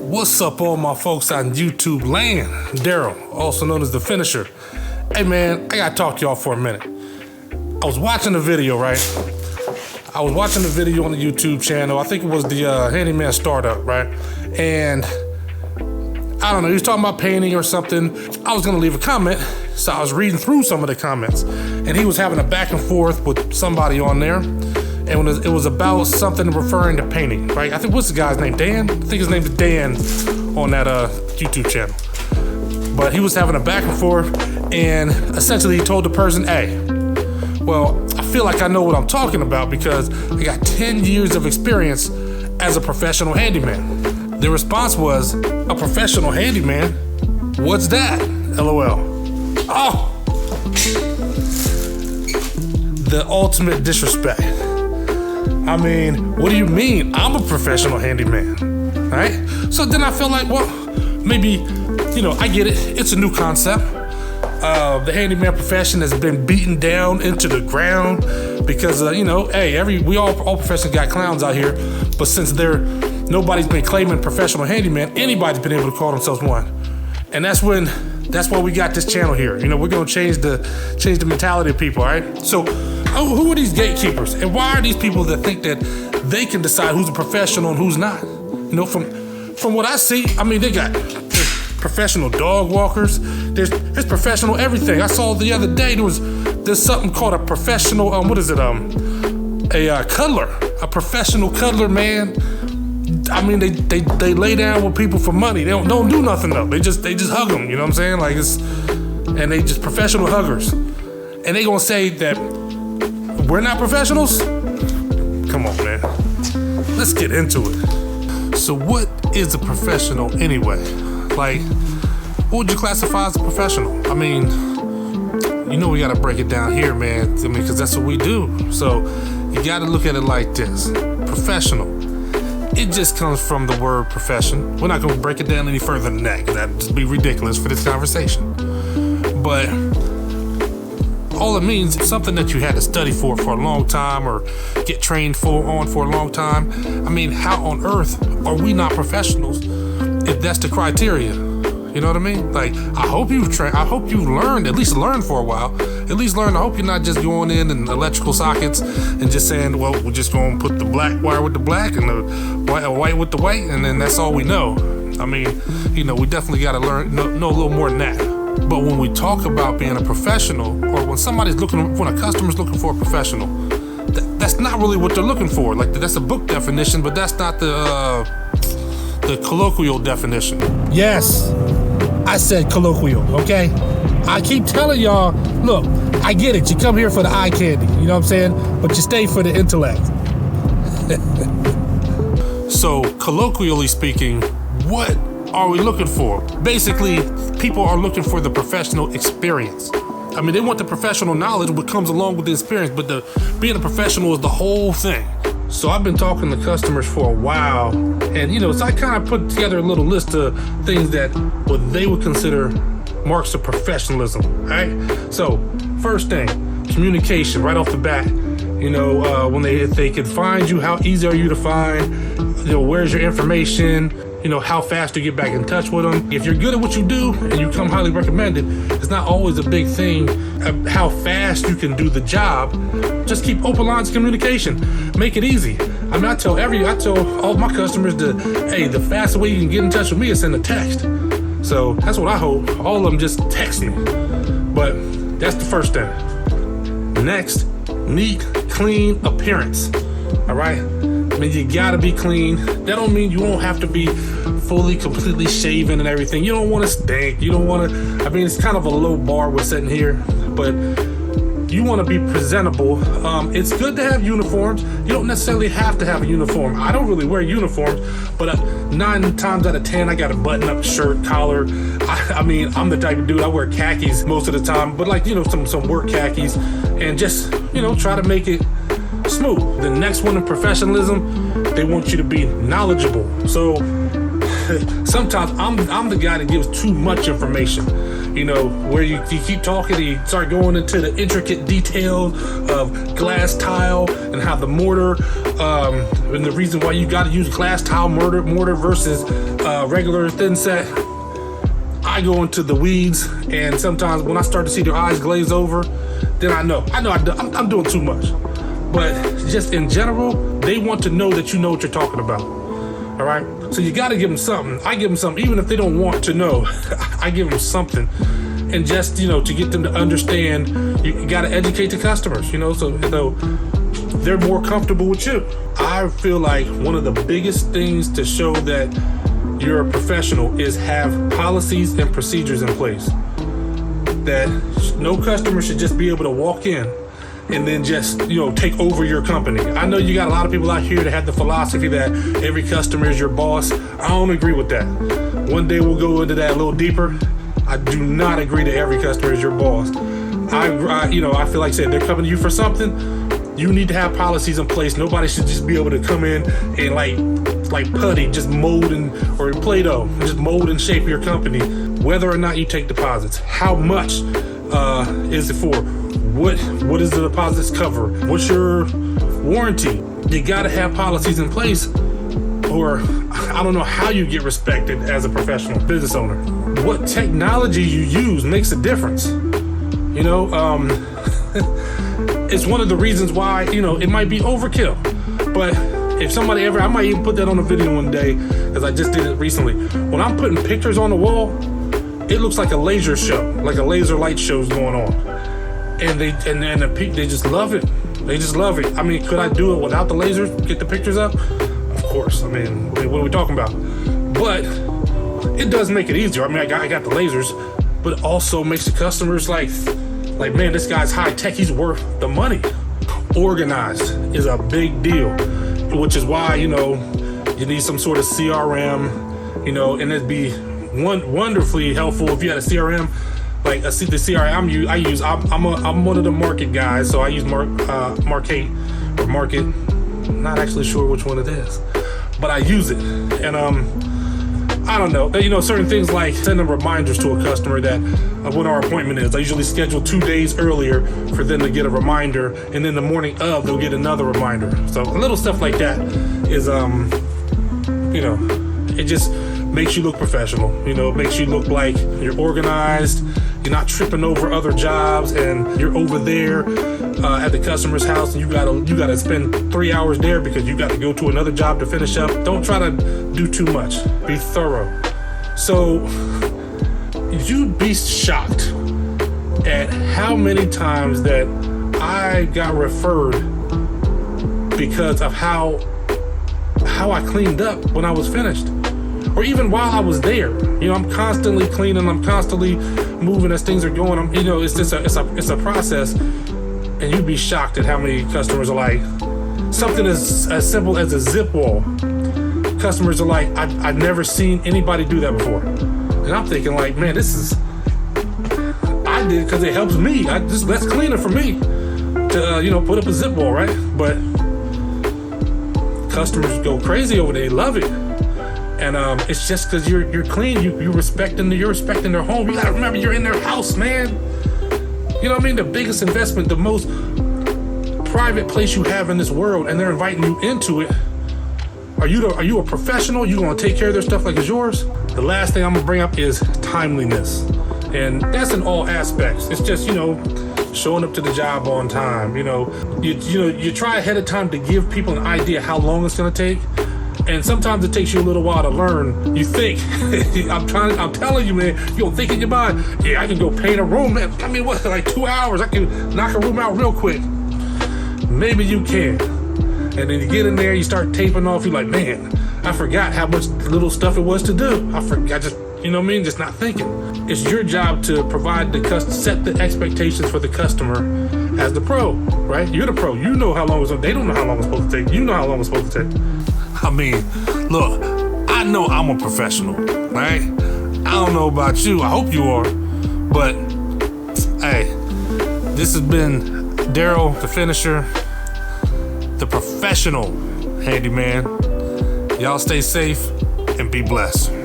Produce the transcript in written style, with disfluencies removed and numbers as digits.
What's up, all my folks on YouTube land? Daryl, also known as The Finisher. Hey man, I gotta talk to y'all for a minute. I was watching the video, right? I was watching the video on the YouTube channel. I think it was the Handyman startup, right? And I don't know, he was talking about painting or something. I was gonna leave a comment, so I was reading through some of the comments, and he was having a back and forth with somebody on there. And it was about something referring to painting, right? I think, what's the guy's name? Dan? I think his name is Dan on that YouTube channel. But he was having a back and forth, and essentially he told the person, hey, well, I feel like I know what I'm talking about because I got 10 years of experience as a professional handyman. The response was, a professional handyman? What's that? LOL. Oh! The ultimate disrespect. I mean, what do you mean? I'm a professional handyman, right? So then I feel like, well, maybe, I get it. It's a new concept. The handyman profession has been beaten down into the ground because, hey, we all professions got clowns out here, but since nobody's been claiming professional handyman, anybody's been able to call themselves one. And that's why we got this channel here. We're gonna change the mentality of people, all right? So, who are these gatekeepers, and why are these people that think that they can decide who's a professional and who's not? From what I see, I mean, there's professional dog walkers. There's professional everything. I saw the other day there's something called a professional a cuddler, a professional cuddler, man. I mean, they lay down with people for money. They don't do nothing though. They just hug them. You know what I'm saying? And they just professional huggers. And they gonna say that we're not professionals? Come on, man. Let's get into it. So what is a professional anyway? Like, what would you classify as a professional? I mean, we gotta break it down here, man. I mean, because that's what we do. So you gotta look at it like this. Professional. It just comes from the word profession. We're not gonna break it down any further than that, because that'd just be ridiculous for this conversation. But all it means is something that you had to study for a long time or get trained for a long time. I mean, how on earth are we not professionals if that's the criteria? You know what I mean? Like, I hope you've learned, at least learned for a while. At least learn. I hope you're not just going in electrical sockets and just saying, well, we're just going to put the black wire with the black and the white with the white, and then that's all we know. I mean, we definitely got to know a little more than that. But when we talk about being a professional, or when a customer's looking for a professional, that's not really what they're looking for. Like, that's a book definition, but that's not the colloquial definition. Yes, I said colloquial, okay? I keep telling y'all, look, I get it. You come here for the eye candy, you know what I'm saying? But you stay for the intellect. So, colloquially speaking, what are we looking for? Basically, people are looking for the professional experience. I mean, they want the professional knowledge, what comes along with the experience, but being a professional is the whole thing. So I've been talking to customers for a while, and so I kind of put together a little list of things that what they would consider marks of professionalism, right? So first thing, communication right off the bat. When if they can find you, how easy are you to find? Where's your information? How fast do you get back in touch with them? If you're good at what you do and you come highly recommended, it's not always a big thing of how fast you can do the job. Just keep open lines of communication. Make it easy. I mean, I tell all my customers hey, the fastest way you can get in touch with me is send a text. So that's what I hope. All of them just text me. But that's the first thing. Next, neat, clean appearance. All right? I mean, you gotta be clean. That don't mean you won't have to be fully, completely shaven and everything. You don't want to stink. You don't want to. I mean, it's kind of a low bar we're setting here, but you want to be presentable. It's good to have uniforms. You don't necessarily have to have a uniform. I don't really wear uniforms, but 9 times out of 10, I got a button-up shirt, collar. I mean, I'm the type of dude, I wear khakis most of the time, but some work khakis, and just, try to make it smooth. The next one in professionalism, they want you to be knowledgeable. So sometimes I'm the guy that gives too much information. Where you keep talking and you start going into the intricate details of glass tile and how the mortar and the reason why you got to use glass tile mortar versus regular thin set, I go into the weeds, and sometimes when I start to see their eyes glaze over, then I know I'm doing too much. But just in general, they want to know that you know what you're talking about. All right? So you got to give them something. I give them something, even if they don't want to know. I give them something. And just, to get them to understand, you got to educate the customers, so they're more comfortable with you. I feel like one of the biggest things to show that you're a professional is have policies and procedures in place. That no customer should just be able to walk in and then just, take over your company. I know you got a lot of people out here that have the philosophy that every customer is your boss. I don't agree with that. One day we'll go into that a little deeper. I do not agree that every customer is your boss. I feel like they're coming to you for something. You need to have policies in place. Nobody should just be able to come in and like putty, just mold or Play-Doh, just mold and shape your company. Whether or not you take deposits, how much is it for? What does the deposits cover? What's your warranty? You got to have policies in place, or I don't know how you get respected as a professional business owner. What technology you use makes a difference. It's one of the reasons why, it might be overkill. But if somebody I might even put that on a video one day, because I just did it recently. When I'm putting pictures on the wall, it looks like a laser show, like a laser light show's going on. And they just love it. They just love it. I mean, could I do it without the lasers, get the pictures up? Of course. I mean, what are we talking about? But it does make it easier. I mean, I got the lasers, but it also makes the customers like, man, this guy's high tech. He's worth the money. Organized is a big deal, which is why, you need some sort of CRM, and it'd be wonderfully helpful if you had a CRM. Like the CRM I use, I'm one of the market guys, so I use Market. Not actually sure which one it is, but I use it, and I don't know, certain things like sending reminders to a customer that when our appointment is. I usually schedule 2 days earlier for them to get a reminder, and then the morning of they'll get another reminder. So little stuff like that is it just makes you look professional. It makes you look like you're organized. You're not tripping over other jobs, and you're over there at the customer's house, and you gotta spend 3 hours there because you got to go to another job to finish up. Don't try to do too much. Be thorough. So you'd be shocked at how many times that I got referred because of how I cleaned up when I was finished. Or even while I was there, I'm constantly cleaning, I'm constantly moving as things are going. It's just it's a process, and you'd be shocked at how many customers are like, something as simple as a zip wall. Customers are like, I've never seen anybody do that before, and I'm thinking like, man, I did because it helps me. That's cleaner for me to put up a zip wall, right? But customers go crazy over there, they love it. And it's just because you're clean, you're respecting their home. You gotta remember you're in their house, man. You know what I mean? The biggest investment, the most private place you have in this world, and they're inviting you into it. Are you a professional? You gonna take care of their stuff like it's yours? The last thing I'm gonna bring up is timeliness, and that's in all aspects. It's just showing up to the job on time. You try ahead of time to give people an idea how long it's gonna take. And sometimes it takes you a little while to learn. You think, I'm telling you, man, you don't think in your mind, yeah, I can go paint a room, man. I mean, what, like 2 hours? I can knock a room out real quick. Maybe you can. And then you get in there, you start taping off, you're like, man, I forgot how much little stuff it was to do. I just, just not thinking. It's your job to provide set the expectations for the customer as the pro, right? You're the pro. You know how long they don't know how long it's supposed to take. You know how long it's supposed to take. I mean, look, I know I'm a professional, right? I don't know about you. I hope you are. But, hey, this has been Daryl, the finisher, the professional handyman. Y'all stay safe and be blessed.